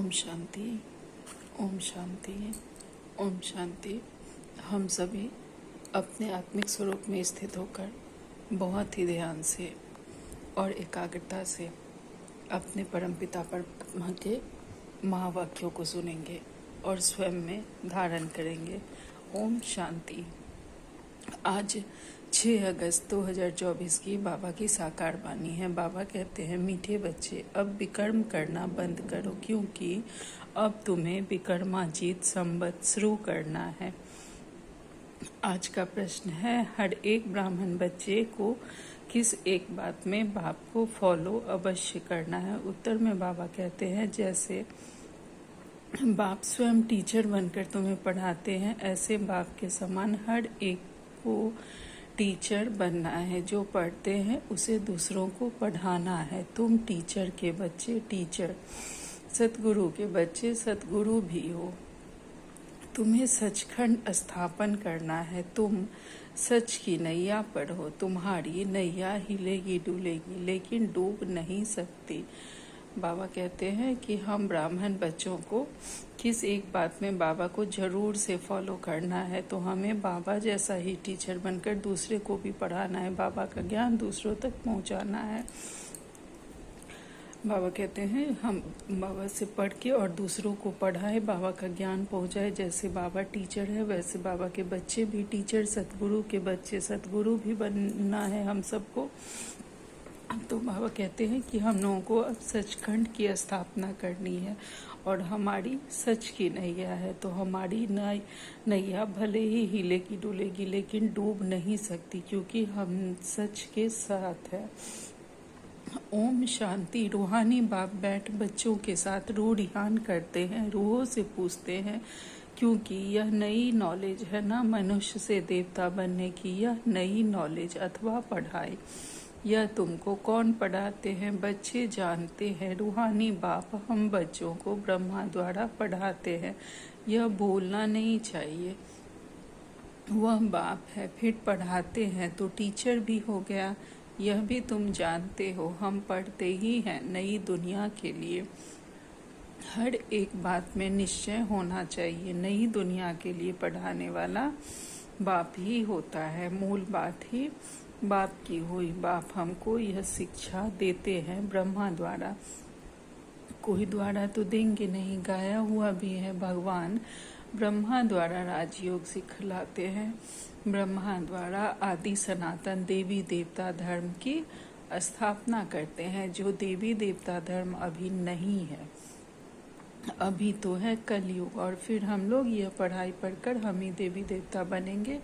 ओम शांति, ओम शांति, ओम शांति। हम सभी अपने आत्मिक स्वरूप में स्थित होकर बहुत ही ध्यान से और एकाग्रता से अपने परमपिता परमात्मा के महावाक्यों को सुनेंगे और स्वयं में धारण करेंगे। ओम शांति। आज 6 अगस्त 2024 की बाबा की साकार वाणी है। बाबा कहते हैं, मीठे बच्चे अब विकर्म करना बंद करो, क्योंकि अब तुम्हें विकर्माजीत संवत शुरू करना है। आज का प्रश्न है, हर एक ब्राह्मण बच्चे को किस एक बात में बाप को फॉलो अवश्य करना है। उत्तर में बाबा कहते हैं, जैसे बाप स्वयं टीचर बनकर तुम्हें पढ़ाते हैं, ऐसे बाप के समान हर एक को टीचर बनना है। जो पढ़ते हैं उसे दूसरों को पढ़ाना है। तुम टीचर के बच्चे टीचर, सतगुरु के बच्चे सतगुरु भी हो। तुम्हें सचखंड स्थापन करना है। तुम सच की नैया पढ़ो। तुम्हारी नैया हिलेगी डुलेगी, लेकिन डूब नहीं सकती। बाबा कहते हैं कि हम ब्राह्मण बच्चों को किस एक बात में बाबा को जरूर से फॉलो करना है, तो हमें बाबा जैसा ही टीचर बनकर दूसरे को भी पढ़ाना है। बाबा का ज्ञान दूसरों तक पहुंचाना है। बाबा कहते हैं, हम बाबा से पढ़ के और दूसरों को पढ़ाए, बाबा का ज्ञान पहुंचाए। जैसे बाबा टीचर है, वैसे बाबा के बच्चे भी टीचर, सतगुरु के बच्चे सतगुरु भी बनना है हम सबको। तो बाबा कहते हैं कि हम लोगों को अब सचखंड की स्थापना करनी है और हमारी सच की नैया है। तो हमारी नैया भले ही हिलेगी डुलेगी, लेकिन डूब नहीं सकती, क्योंकि हम सच के साथ है। ओम शांति। रूहानी बाप बैठ बच्चों के साथ रूह ध्यान करते हैं, रूहों से पूछते हैं, क्योंकि यह नई नॉलेज है ना मनुष्य से देवता बनने की, यह नई नॉलेज अथवा पढ़ाई। यह तुमको कौन पढ़ाते हैं? बच्चे जानते हैं। रूहानी बाप हम बच्चों को ब्रह्मा द्वारा पढ़ाते हैं, यह भूलना नहीं चाहिए। वह बाप है, फिर पढ़ाते हैं तो टीचर भी हो गया। यह भी तुम जानते हो। हम पढ़ते ही हैं नई दुनिया के लिए। हर एक बात में निश्चय होना चाहिए। नई दुनिया के लिए पढ़ाने वाला बाप ही होता है। मूल बात ही बाप की हुई। बाप हमको यह शिक्षा देते हैं ब्रह्मा द्वारा, कोई द्वारा तो देंगे नहीं। गाया हुआ भी है, भगवान ब्रह्मा द्वारा राजयोग सिखलाते हैं। ब्रह्मा द्वारा आदि सनातन देवी देवता धर्म की स्थापना करते हैं। जो देवी देवता धर्म अभी नहीं है, अभी तो है कलयुग, और फिर हम लोग यह पढ़ाई पढ़कर हम ही देवी देवता बनेंगे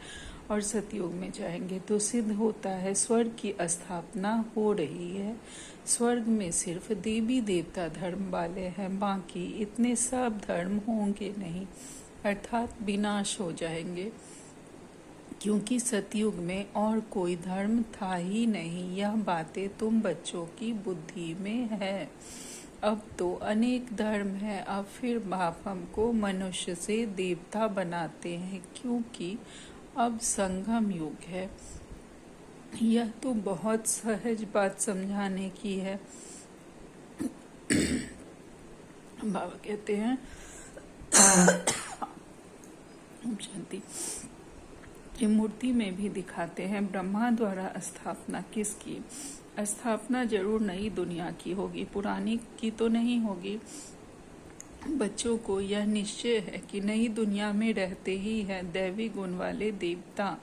और सतयुग में जाएंगे। तो सिद्ध होता है स्वर्ग की स्थापना हो रही है। स्वर्ग में सिर्फ देवी देवता धर्म वाले हैं, बाकी इतने सब धर्म होंगे नहीं, अर्थात विनाश हो जाएंगे, क्योंकि सतयुग में और कोई धर्म था ही नहीं। यह बातें तुम बच्चों की बुद्धि में है। अब तो अनेक धर्म है। अब फिर बाप हमको मनुष्य से देवता बनाते हैं, क्योंकि अब संगम युग है। यह तो बहुत सहज बात समझाने की है। बाबा कहते हैं शांति की मूर्ति में भी दिखाते हैं ब्रह्मा द्वारा स्थापना किसकी। स्थापना जरूर नई दुनिया की होगी, पुरानी की तो नहीं होगी। बच्चों को यह निश्चय है कि नई दुनिया में रहते ही हैं दैवी गुण वाले देवता।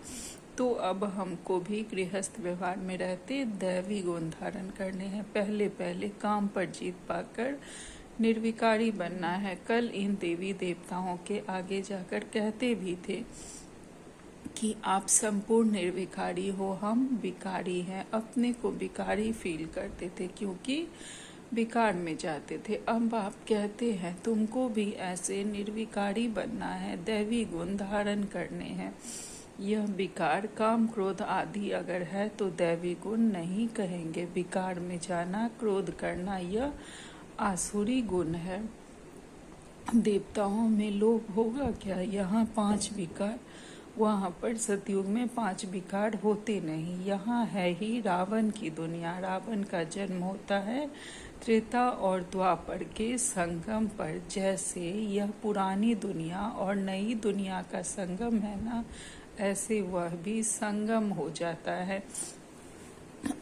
तो अब हमको भी गृहस्थ व्यवहार में रहते दैवी गुण धारण करने हैं। पहले पहले काम पर जीत पाकर निर्विकारी बनना है। कल इन देवी देवताओं के आगे जाकर कहते भी थे कि आप संपूर्ण निर्विकारी हो, हम विकारी हैं। अपने को विकारी फील करते थे, क्योंकि विकार में जाते थे। अब आप कहते हैं तुमको भी ऐसे निर्विकारी बनना है, दैवी गुण धारण करने हैं। यह विकार काम क्रोध आदि अगर है तो दैवी गुण नहीं कहेंगे। विकार में जाना, क्रोध करना, यह आसुरी गुण है। देवताओं में लोभ होगा क्या? यहाँ 5 विकार, वहाँ पर सतयुग में 5 विकार होते नहीं। यहाँ है ही रावण की दुनिया। रावण का जन्म होता है त्रेता और द्वापर के संगम पर जैसे यह पुरानी दुनिया और नई दुनिया का संगम है ना, ऐसे वह भी संगम हो जाता है।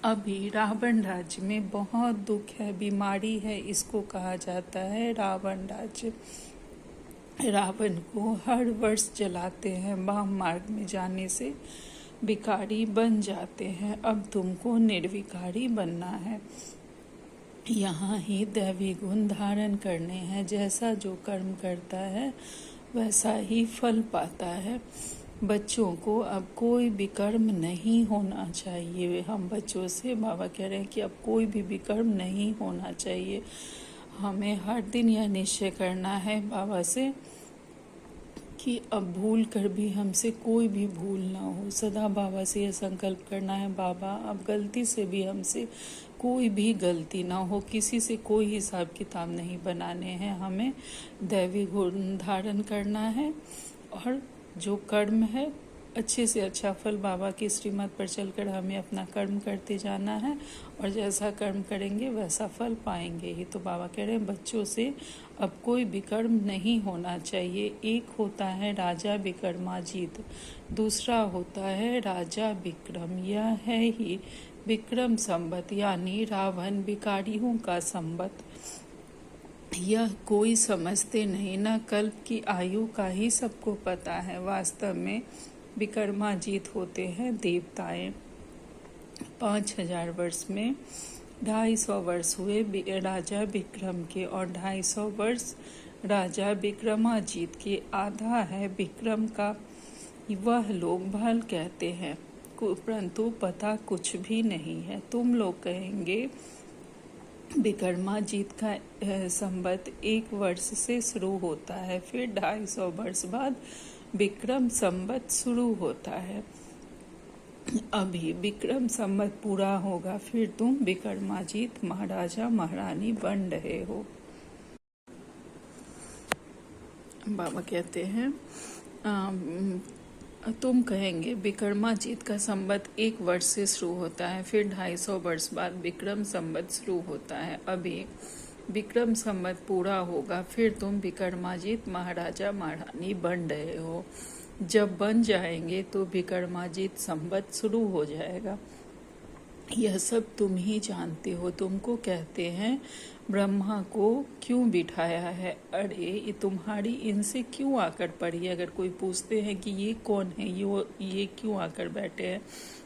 अभी रावण राज्य में बहुत दुख है, बीमारी है, इसको कहा जाता है रावण राज्य। रावण को हर वर्ष जलाते हैं, वाम मार्ग में जाने से विकारी बन जाते हैं। अब तुमको निर्विकारी बनना है, यहाँ ही दैवी गुण धारण करने हैं। जैसा जो कर्म करता है वैसा ही फल पाता है। बच्चों को अब कोई भी कर्म नहीं होना चाहिए। हम बच्चों से, बाबा कह रहे हैं कि अब कोई भी विकर्म नहीं होना चाहिए। हमें हर दिन यह निश्चय करना है बाबा से कि अब भूल कर भी हमसे कोई भी भूल ना हो। सदा बाबा से यह संकल्प करना है, बाबा अब गलती से भी हमसे कोई भी गलती ना हो, किसी से कोई हिसाब किताब नहीं बनाने हैं। हमें दैवी गुण धारण करना है और जो कर्म है अच्छे से अच्छा फल बाबा की श्रीमत पर चलकर हमें अपना कर्म करते जाना है, और जैसा कर्म करेंगे वैसा फल पाएंगे ही। तो बाबा कह रहे हैं बच्चों से अब कोई विकर्म नहीं होना चाहिए। एक होता है राजा विक्रमाजीत, दूसरा होता है राजा विक्रम। यह है ही विक्रम संवत, यानी रावण विकारियों का संवत। यह कोई समझते नहीं, न कल्प की आयु का ही सबको पता है। वास्तव में विक्रमाजीत होते हैं देवताएं। 5000 वर्ष में 250 वर्ष हुए राजा विक्रम के, और 250 वर्ष राजा विक्रमाजीत के। आधा है विक्रम का, वह लोग भल कहते हैं, परंतु पता कुछ भी नहीं है। तुम लोग कहेंगे विक्रमाजीत का संवत 1 वर्ष से शुरू होता है, फिर 250 वर्ष बाद विक्रम संवत शुरू होता है। अभी विक्रम संवत पूरा होगा, फिर तुम विक्रमाजीत महाराजा महारानी बन रहे हो। बाबा कहते हैं तुम कहेंगे विक्रमाजीत का संवत 1 वर्ष से शुरू होता है, फिर 250 वर्ष बाद विक्रम संवत शुरू होता है। अभी विक्रम संवत पूरा होगा, फिर तुम विक्रमाजीत महाराजा महारानी बन रहे हो। जब बन जाएंगे तो विक्रमाजीत संवत शुरू हो जाएगा। यह सब तुम ही जानते हो। तुमको कहते हैं ब्रह्मा को क्यों बिठाया है? अरे ये तुम्हारी इनसे क्यों आकर पड़ी? अगर कोई पूछते हैं कि ये कौन है, ये क्यों आकर बैठे हैं,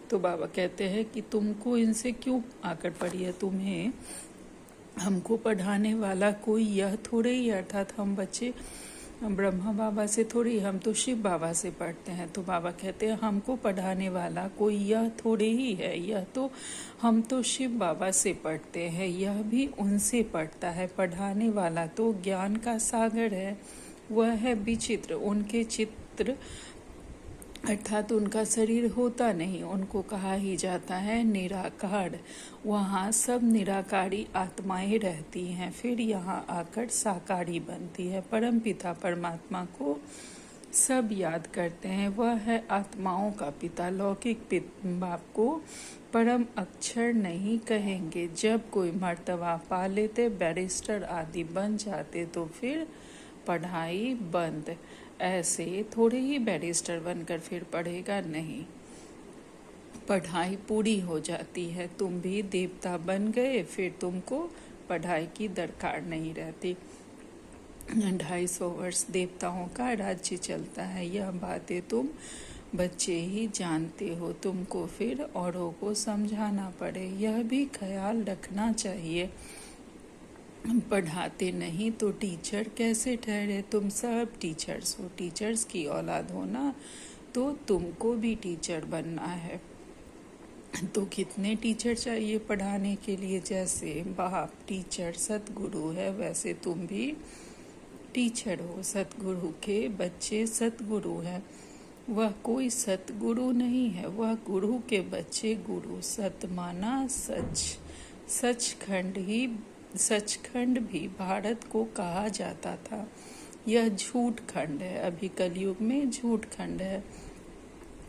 तो बाबा कहते हैं कि तुमको इनसे क्यों आकर पड़ी है। तुम्हें हमको पढ़ाने वाला कोई यह थोड़े ही, अर्थात हम बच्चे ब्रह्मा बाबा से थोड़ी, हम तो शिव बाबा से पढ़ते हैं। तो बाबा कहते हैं हमको पढ़ाने वाला कोई यह थोड़े ही है, यह तो हम तो शिव बाबा से पढ़ते हैं, यह भी उनसे पढ़ता है। पढ़ाने वाला तो ज्ञान का सागर है, वह है विचित्र। उनके चित्र अर्थात उनका शरीर होता नहीं, उनको कहा ही जाता है निराकार। वहाँ सब निराकारी आत्माएं रहती हैं, फिर यहाँ आकर साकारी बनती है। परम पिता परमात्मा को सब याद करते हैं, वह है आत्माओं का पिता। लौकिक बाप को परम अक्षर नहीं कहेंगे। जब कोई मर्तबा पा लेते, बैरिस्टर आदि बन जाते, तो फिर पढ़ाई बंद। ऐसे थोड़े ही बैरिस्टर बनकर फिर पढ़ेगा नहीं, पढ़ाई पूरी हो जाती है। तुम भी देवता बन गए, फिर तुमको पढ़ाई की दरकार नहीं रहती। 250 वर्ष देवताओं का राज्य चलता है। यह बातें तुम बच्चे ही जानते हो, तुमको फिर औरों को समझाना पड़े, यह भी ख्याल रखना चाहिए। पढ़ाते नहीं तो टीचर कैसे ठहरे? तुम सब टीचर्स हो, टीचर्स की औलाद हो ना, तो तुमको भी टीचर बनना है। तो कितने टीचर चाहिए पढ़ाने के लिए? जैसे बाप टीचर सतगुरु है, वैसे तुम भी टीचर हो। सतगुरु के बच्चे सतगुरु हैं। वह कोई सतगुरु नहीं है, वह गुरु के बच्चे गुरु। सत माना सच, सचखंड भी भारत को कहा जाता था। यह झूठ खंड है, अभी कलयुग में झूठ खंड है।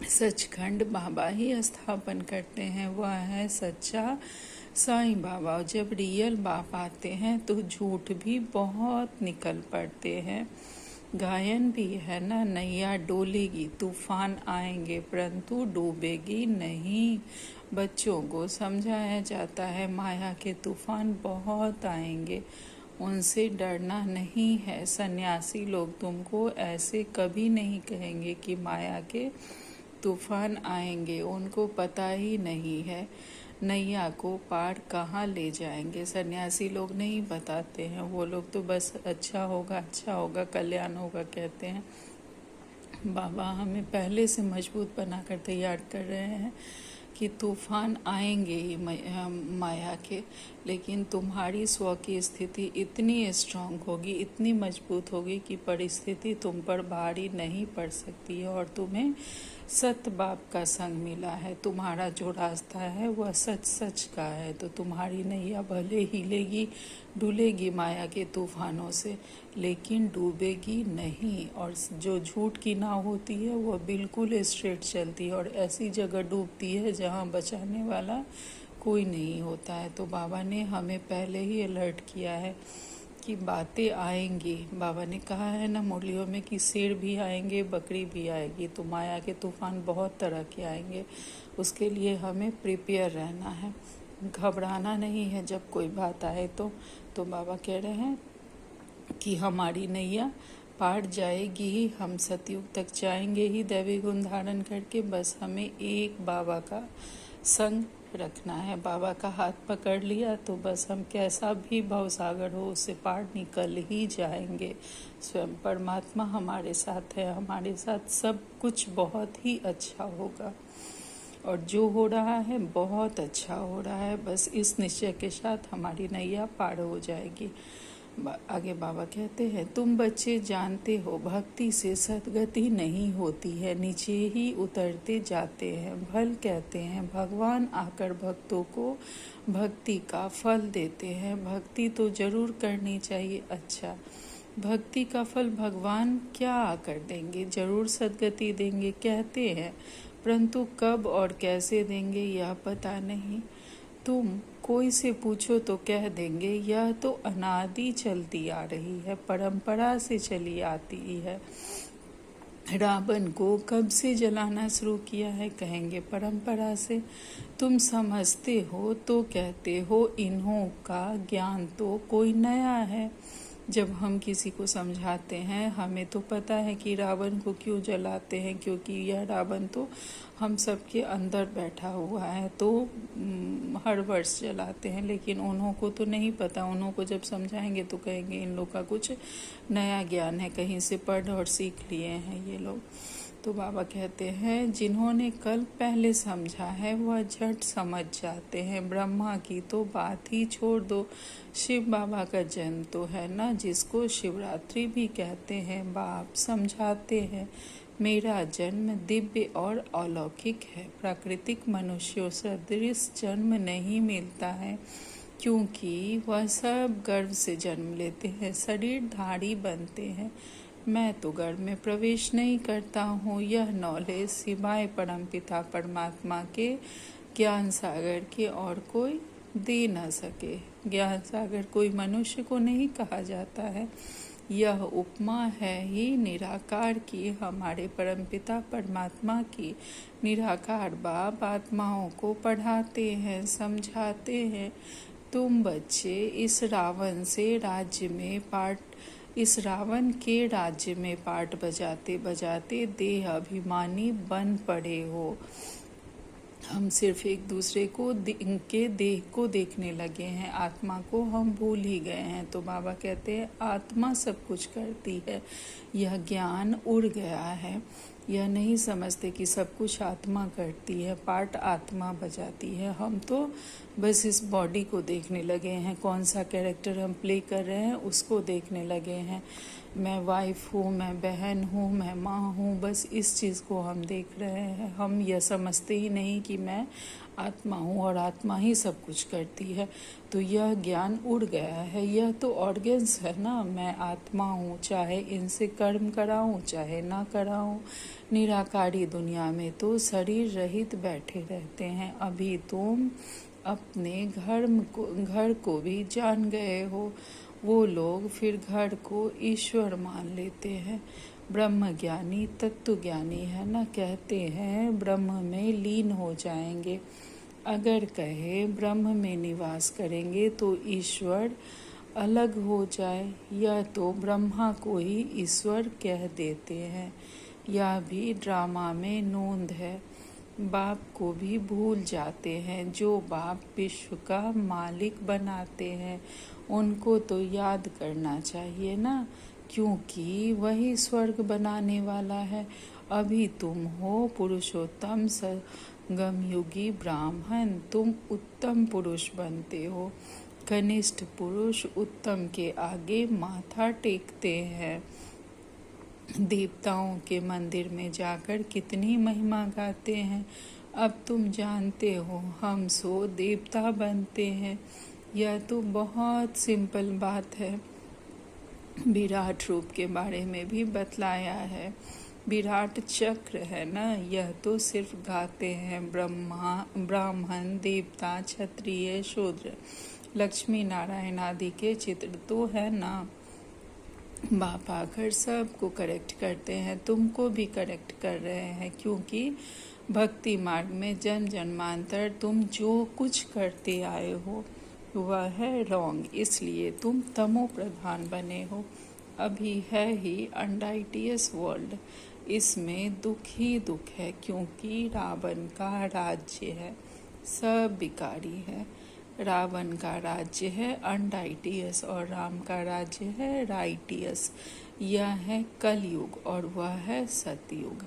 सचखंड बाबा ही स्थापन करते हैं, वह है सच्चा साईं बाबा जब रियल बाप आते हैं तो झूठ भी बहुत निकल पड़ते हैं। गायन भी है ना, नैया डोलेगी तूफान आएंगे परंतु डूबेगी नहीं। बच्चों को समझाया जाता है माया के तूफान बहुत आएंगे, उनसे डरना नहीं है। सन्यासी लोग तुमको ऐसे कभी नहीं कहेंगे कि माया के तूफान आएंगे, उनको पता ही नहीं है नैया को पार कहाँ ले जाएंगे। सन्यासी लोग नहीं बताते हैं, वो लोग तो बस अच्छा होगा कल्याण होगा कहते हैं। बाबा हमें पहले से मजबूत बनाकर तैयार कर रहे हैं कि तूफान आएंगे ही माया के, लेकिन तुम्हारी स्व की स्थिति इतनी स्ट्रांग होगी, इतनी मजबूत होगी कि परिस्थिति तुम पर भारी नहीं पड़ सकती है। और तुम्हें सत बाप का संग मिला है, तुम्हारा जो रास्ता है वह सच सच का है। तो तुम्हारी नैया भले हिलेगी डुलेगी माया के तूफानों से, लेकिन डूबेगी नहीं। और जो झूठ की नाव होती है वह बिल्कुल स्ट्रेट चलती है और ऐसी जगह डूबती है जहाँ बचाने वाला कोई नहीं होता है। तो बाबा ने हमें पहले ही अलर्ट किया है कि बातें आएंगी। बाबा ने कहा है ना मुरलियों में कि शेर भी आएंगे, बकरी भी आएगी। तो माया के तूफान बहुत तरह के आएंगे, उसके लिए हमें प्रिपेयर रहना है, घबराना नहीं है जब कोई बात आए तो बाबा कह रहे हैं कि हमारी नैया पार जाएगी ही, हम सतयुग तक जाएंगे ही दैवी गुण धारण करके। बस हमें एक बाबा का संग रखना है, बाबा का हाथ पकड़ लिया तो बस हम कैसा भी भवसागर हो उससे पार निकल ही जाएंगे। स्वयं परमात्मा हमारे साथ है, हमारे साथ सब कुछ बहुत ही अच्छा होगा और जो हो रहा है बहुत अच्छा हो रहा है। बस इस निश्चय के साथ हमारी नैया पार हो जाएगी। आगे बाबा कहते हैं, तुम बच्चे जानते हो भक्ति से सद्गति नहीं होती है, नीचे ही उतरते जाते हैं। भल कहते हैं भगवान आकर भक्तों को भक्ति का फल देते हैं। भक्ति तो जरूर करनी चाहिए। अच्छा, भक्ति का फल भगवान क्या आकर देंगे? जरूर सद्गति देंगे कहते हैं, परंतु कब और कैसे देंगे यह पता नहीं। तुम कोई से पूछो तो कह देंगे यह तो अनादि चलती आ रही है, परंपरा से चली आती है। रावण को कब से जलाना शुरू किया है? कहेंगे परंपरा से। तुम समझते हो तो कहते हो इन्हों का ज्ञान तो कोई नया है। जब हम किसी को समझाते हैं हमें तो पता है कि रावण को क्यों जलाते हैं, क्योंकि यह रावण तो हम सबके अंदर बैठा हुआ है, तो हर वर्ष जलाते हैं। लेकिन उन्हों को तो नहीं पता, उन्हों को जब समझाएंगे तो कहेंगे इन लोग का कुछ नया ज्ञान है, कहीं से पढ़ और सीख लिए हैं ये लोग। तो बाबा कहते हैं जिन्होंने कल पहले समझा है वह झट समझ जाते हैं। ब्रह्मा की तो बात ही छोड़ दो, शिव बाबा का जन्म तो है ना, जिसको शिवरात्रि भी कहते हैं। बाप समझाते हैं मेरा जन्म दिव्य और अलौकिक है, प्राकृतिक मनुष्यों सदृश जन्म नहीं मिलता है, क्योंकि वह सब गर्भ से जन्म लेते हैं, शरीरधारी बनते हैं। मैं तो गर्भ में प्रवेश नहीं करता हूँ। यह नॉलेज सिवाय परमपिता परमात्मा के ज्ञान सागर के और कोई दे न सके। ज्ञान सागर कोई मनुष्य को नहीं कहा जाता है, यह उपमा है ही निराकार की, हमारे परमपिता परमात्मा की। निराकार बाप आत्माओं को पढ़ाते हैं, समझाते हैं। तुम बच्चे इस रावण के राज्य में पाठ बजाते बजाते देह अभिमानी बन पड़े हो। हम सिर्फ एक दूसरे को के देह को देखने लगे हैं, आत्मा को हम भूल ही गए हैं। तो बाबा कहते हैं आत्मा सब कुछ करती है, यह ज्ञान उड़ गया है। यह नहीं समझते कि सब कुछ आत्मा करती है, पार्ट आत्मा बजाती है। हम तो बस इस बॉडी को देखने लगे हैं, कौन सा कैरेक्टर हम प्ले कर रहे हैं उसको देखने लगे हैं। मैं वाइफ हूँ, मैं बहन हूँ, मैं माँ हूँ, बस इस चीज़ को हम देख रहे हैं। हम यह समझते ही नहीं कि मैं आत्मा हूँ और आत्मा ही सब कुछ करती है। तो यह ज्ञान उड़ गया है। यह तो ऑर्गन्स है ना, मैं आत्मा हूँ, चाहे इनसे कर्म कराऊँ चाहे ना कराऊँ। निराकारी दुनिया में तो शरीर रहित बैठे रहते हैं। अभी तुम अपने घर को भी जान गए हो। वो लोग फिर घर को ईश्वर मान लेते हैं। ब्रह्मज्ञानी तत्वज्ञानी है ना, कहते हैं ब्रह्म में लीन हो जाएंगे। अगर कहे ब्रह्म में निवास करेंगे तो ईश्वर अलग हो जाए, या तो ब्रह्मा को ही ईश्वर कह देते हैं। यह भी ड्रामा में नोंद है। बाप को भी भूल जाते हैं। जो बाप विश्व का मालिक बनाते हैं उनको तो याद करना चाहिए ना, क्योंकि वही स्वर्ग बनाने वाला है। अभी तुम हो पुरुषोत्तम संगमयुगी ब्राह्मण, तुम उत्तम पुरुष बनते हो। कनिष्ठ पुरुष उत्तम के आगे माथा टेकते हैं। देवताओं के मंदिर में जाकर कितनी महिमा गाते हैं। अब तुम जानते हो हम सो देवता बनते हैं। यह तो बहुत सिंपल बात है। विराट रूप के बारे में भी बतलाया है। विराट चक्र है ना, यह तो सिर्फ गाते हैं। ब्राह्मण, देवता, क्षत्रिय, शूद्र, लक्ष्मी नारायण आदि के चित्र तो है ना। बाप आकर सबको करेक्ट करते हैं, तुमको भी करेक्ट कर रहे हैं, क्योंकि भक्ति मार्ग में जन्म जन्मांतर तुम जो कुछ करते आए हो वह है रॉन्ग, इसलिए तुम तमो प्रधान बने हो। अभी है ही अनडाइटियस वर्ल्ड, इसमें दुख ही दुख है, क्योंकि रावण का राज्य है, सब विकारी है। रावण का राज्य है अनडाइटियस और राम का राज्य है राइटियस। यह है कलयुग और वह है सतयुग।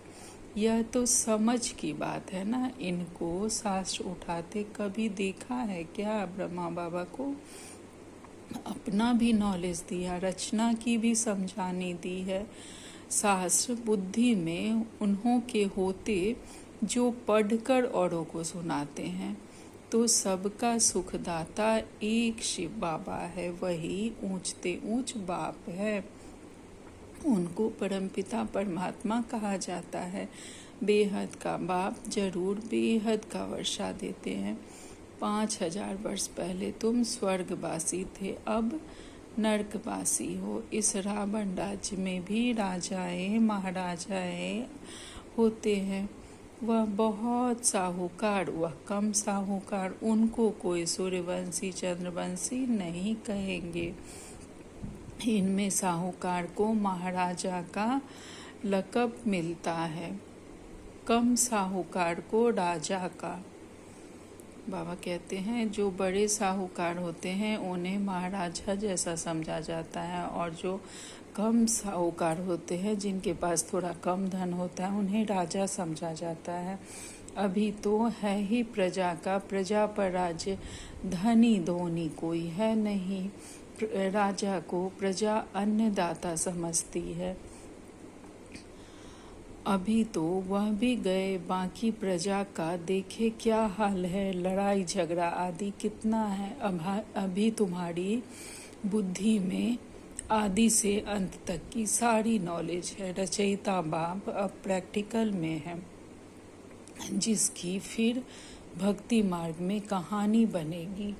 यह तो समझ की बात है ना। इनको शास्त्र उठाते कभी देखा है क्या? ब्रह्मा बाबा को अपना भी नॉलेज दिया, रचना की भी समझानी दी है। शास्त्र बुद्धि में उन्हों के होते जो पढ़कर औरों को सुनाते हैं। तो सबका सुखदाता एक शिव बाबा है, वही ऊंचते ऊंच बाप है। उनको परमपिता परमात्मा कहा जाता है। बेहद का बाप जरूर बेहद का वर्षा देते हैं। 5000 वर्ष पहले तुम स्वर्गवासी थे, अब नरकवासी हो। इस रावण राज्य में भी राजाएं महाराजाएं होते हैं। वह बहुत साहूकार, वह कम साहूकार, उनको कोई सूर्यवंशी चंद्रवंशी नहीं कहेंगे। इनमें साहूकार को महाराजा का लक़ब मिलता है, कम साहूकार को राजा का। बाबा कहते हैं जो बड़े साहूकार होते हैं उन्हें महाराजा जैसा समझा जाता है, और जो कम साहूकार होते हैं जिनके पास थोड़ा कम धन होता है उन्हें राजा समझा जाता है। अभी तो है ही प्रजा का, प्रजा पर राज्य, धनी धोनी कोई है नहीं। राजा को प्रजा अन्नदाता समझती है। अभी तो वह भी गए, बाकी प्रजा का देखे क्या हाल है, लड़ाई झगड़ा आदि कितना है। अभी तुम्हारी बुद्धि में आदि से अंत तक की सारी नॉलेज है। रचयिता बाप अब प्रैक्टिकल में है, जिसकी फिर भक्ति मार्ग में कहानी बनेगी।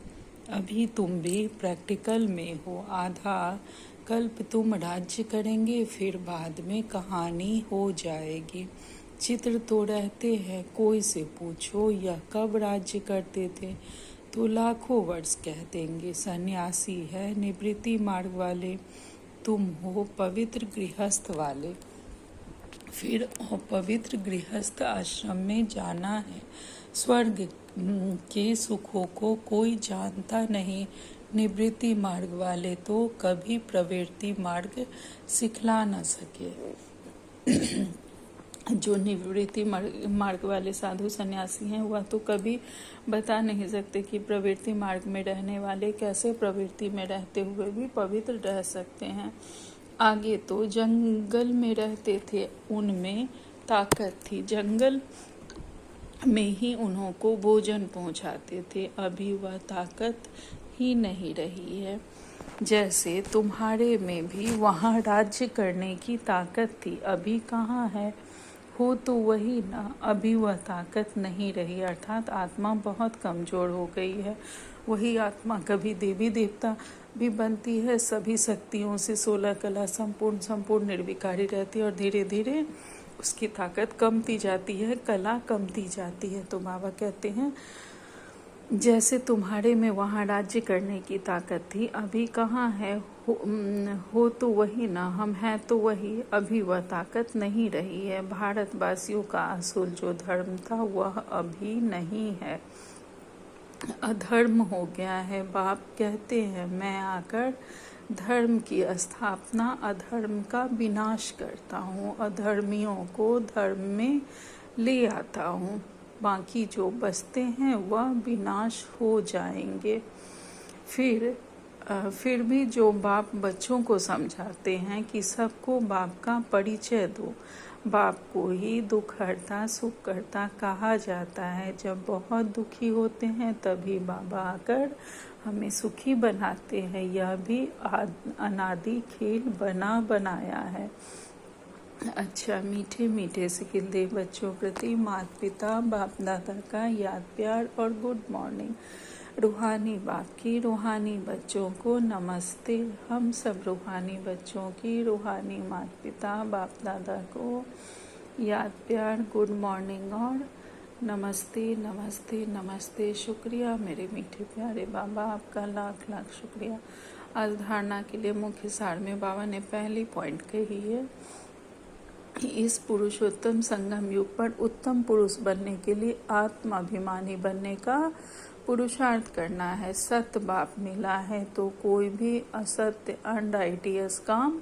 अभी तुम भी प्रैक्टिकल में हो। आधा कल्प तुम राज्य करेंगे, फिर बाद में कहानी हो जाएगी। चित्र तो रहते हैं, कोई से पूछो यह कब राज्य करते थे तो लाखों वर्ष कह देंगे। सन्यासी है निवृत्ति मार्ग वाले, तुम हो पवित्र गृहस्थ वाले। फिर पवित्र गृहस्थ आश्रम में जाना है। स्वर्ग के सुखों को कोई जानता नहीं। निवृत्ति मार्ग वाले तो कभी प्रवृत्ति मार्ग सिखला न सके। जो निवृत्ति मार्ग वाले साधु सन्यासी हैं वह तो कभी बता नहीं सकते कि प्रवृत्ति मार्ग में रहने वाले कैसे प्रवृत्ति में रहते हुए भी पवित्र रह सकते हैं। आगे तो जंगल में रहते थे, उनमें ताकत थी, जंगल में ही उन्हों को भोजन पहुंचाते थे। अभी वह ताकत ही नहीं रही है। जैसे तुम्हारे में भी वहाँ राज्य करने की ताकत थी, अभी कहाँ है। हो तो वही ना, अभी वह ताकत नहीं रही, अर्थात आत्मा बहुत कमज़ोर हो गई है। वही आत्मा कभी देवी देवता भी बनती है, सभी शक्तियों से 16 कला संपूर्ण निर्विकारी रहती है, और धीरे धीरे उसकी ताकत कमती जाती है, कला कमती जाती है। तो बाबा कहते हैं जैसे तुम्हारे में वहाँ राज्य करने की ताकत थी, अभी कहाँ है, हो तो वही ना, हम हैं तो वही, अभी वह ताकत नहीं रही है। भारतवासियों का असूल जो धर्म था वह अभी नहीं है, अधर्म हो गया है। बाप कहते हैं मैं आकर धर्म की स्थापना, अधर्म का विनाश करता हूँ, अधर्मियों को धर्म में ले आता हूँ, बाकी जो बचते हैं वह विनाश हो जाएंगे। फिर भी जो बाप बच्चों को समझाते हैं कि सबको बाप का परिचय दो, बाप को ही दुख हरता सुख करता कहा जाता है। जब बहुत दुखी होते हैं तभी बाबा आकर हमें सुखी बनाते हैं, यह भी अनादि खेल बनाया है। अच्छा, मीठे मीठे से खिलते बच्चों प्रति माता पिता बाप दादा का याद प्यार और गुड मॉर्निंग। रूहानी बाप की रूहानी बच्चों को नमस्ते। हम सब रूहानी बच्चों की रूहानी माता पिता बाप दादा को याद प्यार गुड मॉर्निंग और नमस्ते नमस्ते नमस्ते। शुक्रिया मेरे मीठे प्यारे बाबा, आपका लाख लाख शुक्रिया। आज धारणा के लिए मुख्य सार में बाबा ने पहली पॉइंट कही है, इस पुरुषोत्तम संगम युग पर उत्तम पुरुष बनने के लिए आत्माभिमानी बनने का पुरुषार्थ करना है। सत्य बाप मिला है तो कोई भी असत्य अनराइटियस काम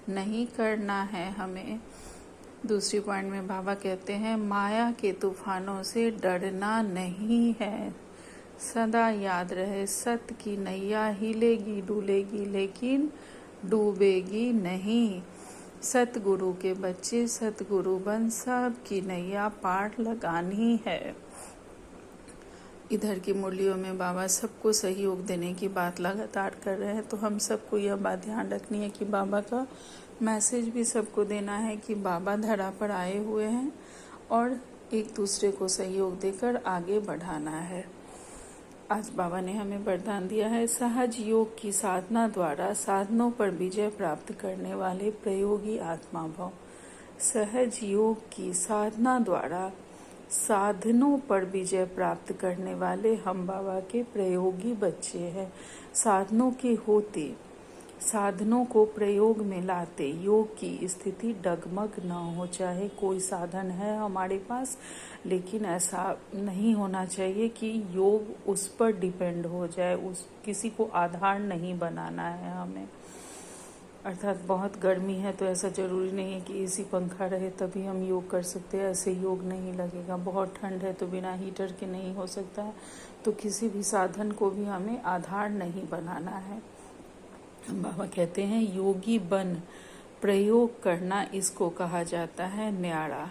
नहीं करना है हमें। दूसरी पॉइंट में बाबा कहते हैं माया के तूफानों से डरना नहीं है, सदा याद रहे सत्य की नैया हिलेगी डुलेगी लेकिन डूबेगी नहीं। सतगुरु के बच्चे सतगुरु बन सब की नैया पार लगानी है। इधर की मुरलियों में बाबा सबको सहयोग देने की बात लगातार कर रहे हैं, तो हम सबको यह बात ध्यान रखनी है कि बाबा का मैसेज भी सबको देना है कि बाबा धरा पर आए हुए हैं और एक दूसरे को सहयोग देकर आगे बढ़ाना है। आज बाबा ने हमें वरदान दिया है, सहज योग की साधना द्वारा साधनों पर विजय प्राप्त करने वाले प्रयोगी आत्मा भव। सहज योग की साधना द्वारा साधनों पर विजय प्राप्त करने वाले हम बाबा के प्रयोगी बच्चे हैं। साधनों के होते साधनों को प्रयोग में लाते योग की स्थिति डगमग न हो। चाहे कोई साधन है हमारे पास, लेकिन ऐसा नहीं होना चाहिए कि योग उस पर डिपेंड हो जाए, उस किसी को आधार नहीं बनाना है हमें। अर्थात बहुत गर्मी है तो ऐसा ज़रूरी नहीं है कि एसी पंखा रहे तभी हम योग कर सकते हैं, ऐसे योग नहीं लगेगा। बहुत ठंड है तो बिना हीटर के नहीं हो सकता है, तो किसी भी साधन को भी हमें आधार नहीं बनाना है। बाबा कहते हैं योगी बन प्रयोग करना, इसको कहा जाता है न्यारा।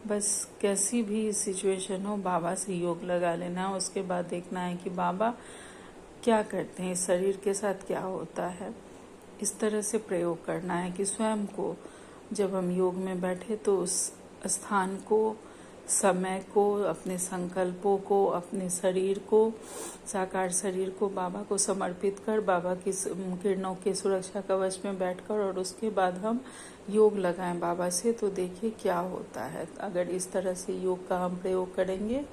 बस कैसी भी सिचुएशन हो बाबा से योग लगा लेना, उसके बाद देखना है कि बाबा क्या करते हैं, शरीर के साथ क्या होता है, इस तरह से प्रयोग करना है कि स्वयं को जब हम योग में बैठे तो उस स्थान को, समय को, अपने संकल्पों को, अपने शरीर को, साकार शरीर को बाबा को समर्पित कर बाबा की किरणों के सुरक्षा कवच में बैठकर और उसके बाद हम योग लगाएं बाबा से, तो देखिए क्या होता है। अगर इस तरह से योग का हम प्रयोग करेंगे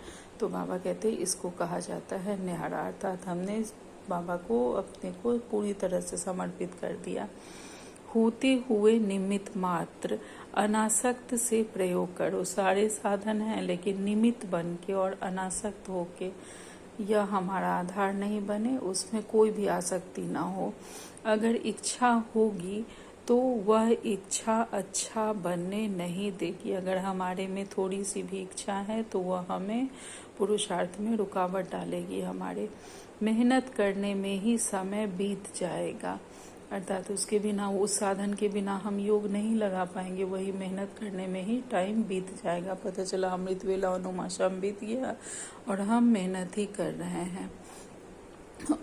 तो बाबा कहते हैं इसको कहा जाता है न्यारा, अर्थात हमने बाबा को अपने को पूरी तरह से समर्पित कर दिया। होते हुए निमित्त मात्र अनासक्त से प्रयोग करो। सारे साधन हैं लेकिन निमित्त बन के और अनासक्त होके, यह हमारा आधार नहीं बने, उसमें कोई भी आसक्ति ना हो। अगर इच्छा होगी तो वह इच्छा अच्छा बनने नहीं देगी। अगर हमारे में थोड़ी सी भी इच्छा है तो वह हमें पुरुषार्थ में रुकावट डालेगी। हमारे मेहनत करने में ही समय बीत जाएगा, अर्थात उसके बिना, उस साधन के बिना हम योग नहीं लगा पाएंगे। वही मेहनत करने में ही टाइम बीत जाएगा। पता चला अमृत वेला अनुमाशम बीत गया और हम मेहनत ही कर रहे हैं।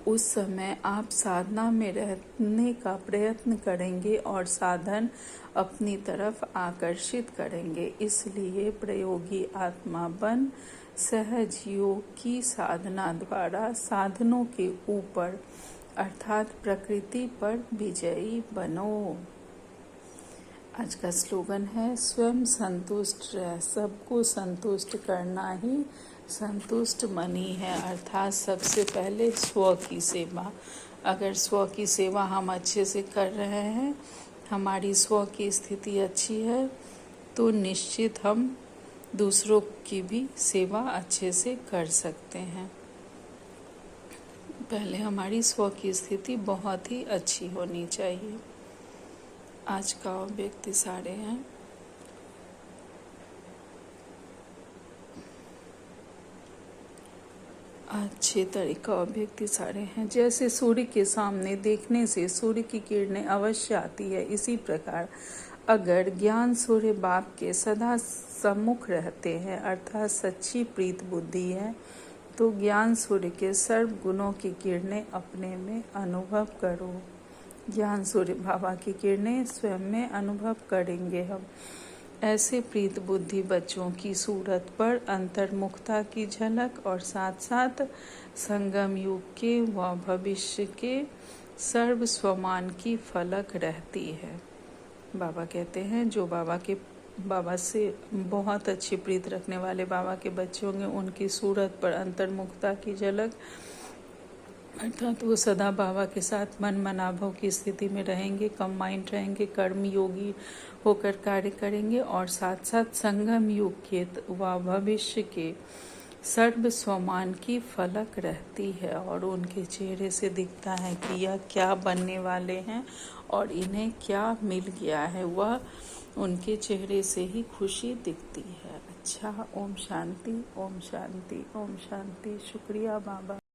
उस समय आप साधना में रहने का प्रयत्न करेंगे और साधन अपनी तरफ आकर्षित करेंगे। इसलिए प्रयोगी आत्मा बन सहज योग की साधना द्वारा साधनों के ऊपर अर्थात प्रकृति पर विजयी बनो। आज का स्लोगन है स्वयं संतुष्ट रह, सबको संतुष्ट करना ही संतुष्ट मनी है। अर्थात सबसे पहले स्व की सेवा। अगर स्व की सेवा हम अच्छे से कर रहे हैं, हमारी स्व की स्थिति अच्छी है, तो निश्चित हम दूसरों की भी सेवा अच्छे से कर सकते हैं। पहले हमारी स्व की स्थिति बहुत ही अच्छी होनी चाहिए। आज का व्यक्ति सारे हैं। अच्छे तरीका व्यक्ति सारे हैं। जैसे सूर्य के सामने देखने से सूर्य की किरणें अवश्य आती है, इसी प्रकार अगर ज्ञान सूर्य बाप के सदा सम्मुख रहते हैं अर्थात सच्ची प्रीत बुद्धि है, तो ज्ञान सूर्य के सर्व गुणों की किरणें अपने में अनुभव करो। ज्ञान सूर्य बाबा की किरणें स्वयं में अनुभव करेंगे हम। ऐसे प्रीत बुद्धि बच्चों की सूरत पर अंतर्मुखता की झलक और साथ साथ संगम युग के व भविष्य के सर्व स्वमान की फलक रहती है। बाबा कहते हैं जो बाबा से बहुत अच्छी प्रीत रखने वाले बाबा के बच्चे होंगे, उनकी सूरत पर अंतर्मुखता की झलक अर्थात वो सदा बाबा के साथ मन मनाभव की स्थिति में रहेंगे, कंबाइंड रहेंगे, कर्म योगी होकर कार्य करेंगे और साथ साथ संगम युग के व भविष्य के सर्व स्वमान की फलक रहती है और उनके चेहरे से दिखता है कि यह क्या बनने वाले हैं और इन्हें क्या मिल गया है, वह उनके चेहरे से ही खुशी दिखती है। अच्छा, ओम शांति, ओम शांति, ओम शांति। शुक्रिया बाबा।